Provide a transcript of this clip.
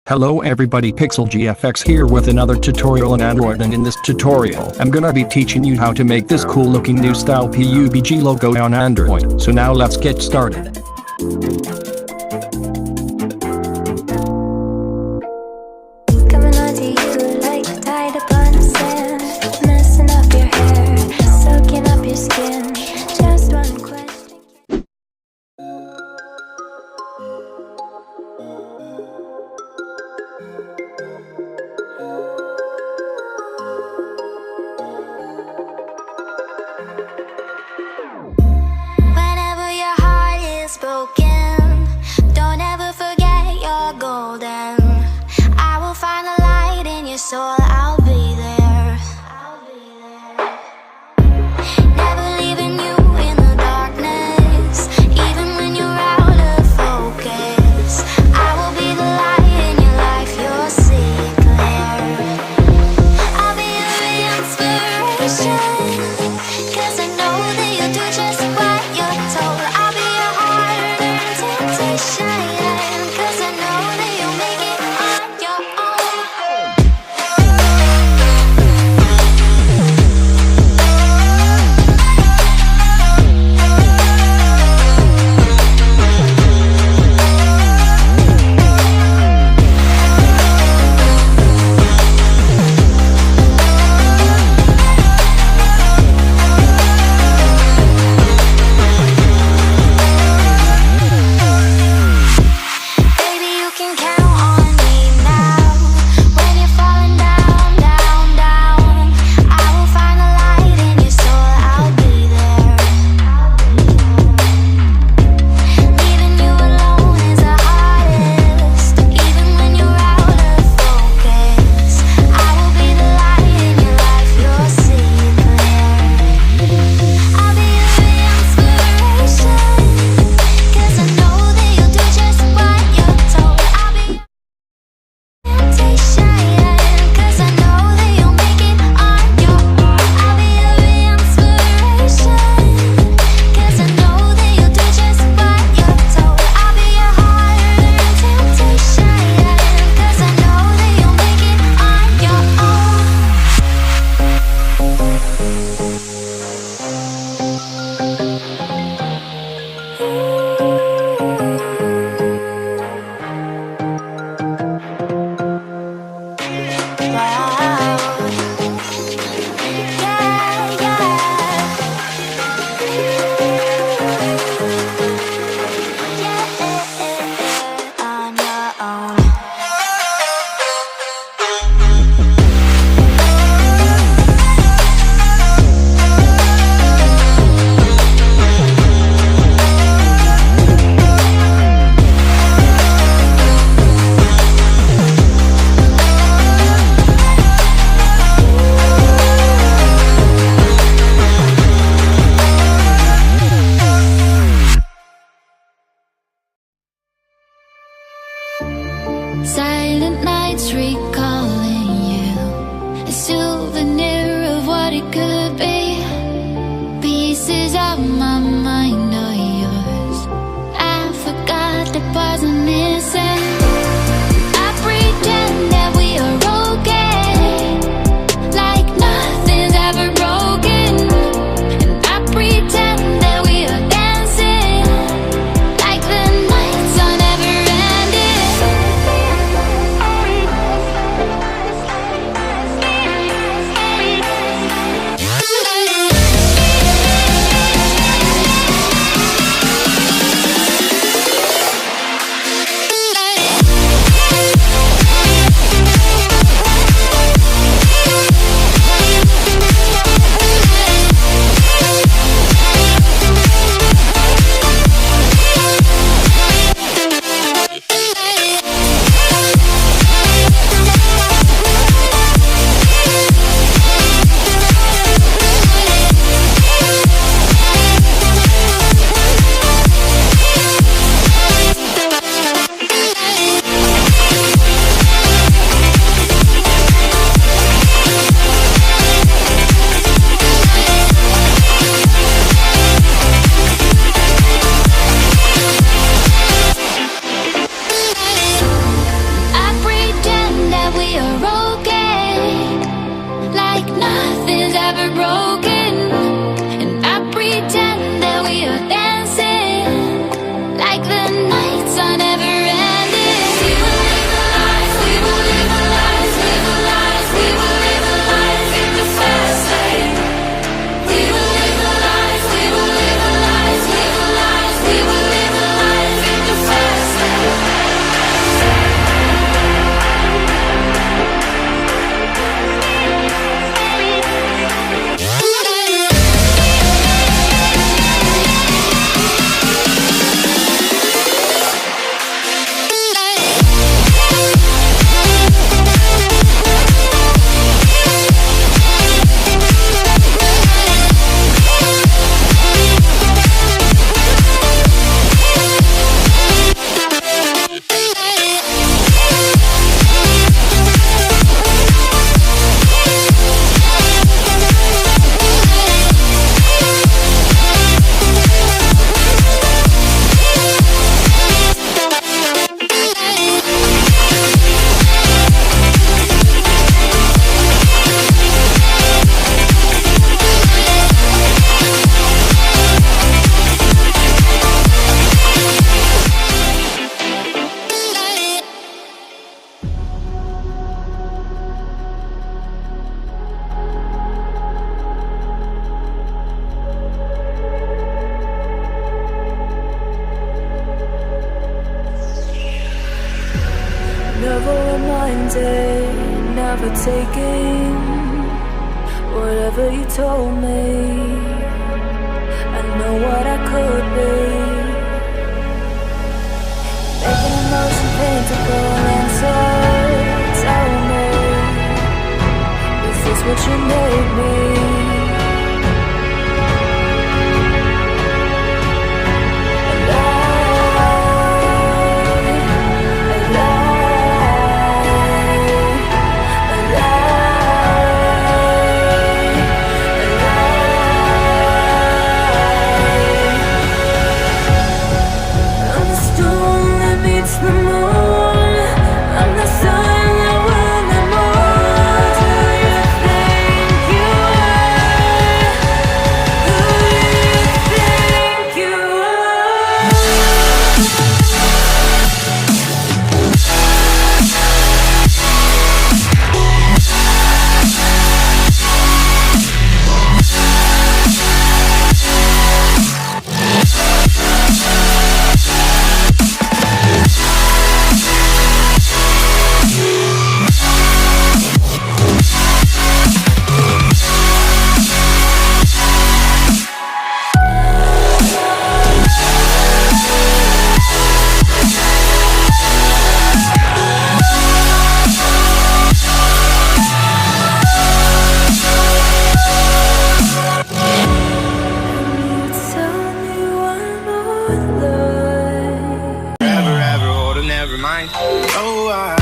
Hello everybody, PixelGFX here with another tutorial on Android, and in this tutorial I'm gonna be teaching you how to make this cool looking new style PUBG logo on Android. So now let's get started. Coming onto you like tied up on the sand, messing up your hair, soaking up your skin. Just one question. Whenever your heart is broken, don't ever forget you're golden. I will find a light in your soul, I'll be there. Never leaving you in the darkness, even when you're out of focus. I will be the light in your life, you'll see it clear. I'll be your inspiration, 'cause I know that you'll do just what you're told. I'll be your hard-earned temptation, 'cause I know that you'll make it on your own. Baby, you can count on me now. When you're falling down, down, down, I will find a light in your soul, I'll be there. Leaving you alone is the hardest, even when you're out of focus. I will be the light in your life, you'll see it clear. I'll be your inspiration, 'cause I know that you'll do just what you're told. I'll be your temptation, 'cause I know that you'll make it on your own. I'll be your inspiration, 'cause I know that you'll do just what you're told. I'll be your hard-earned temptation, 'cause I know that you'll make it on your own. Wow. Yeah, yeah. On your own. Silent nights recalling you, a souvenir of what it could be. Pieces of my mind are yours. I forgot the parts I'm missing. I pretend that we are okay, like nothing's ever broken. And I pretend that we are dancing, like the nights are never ending. reminded, never taking whatever you told me. I know what I could be, making emotion paintable answer. Tell me, is this what you made me? Never mind. Oh,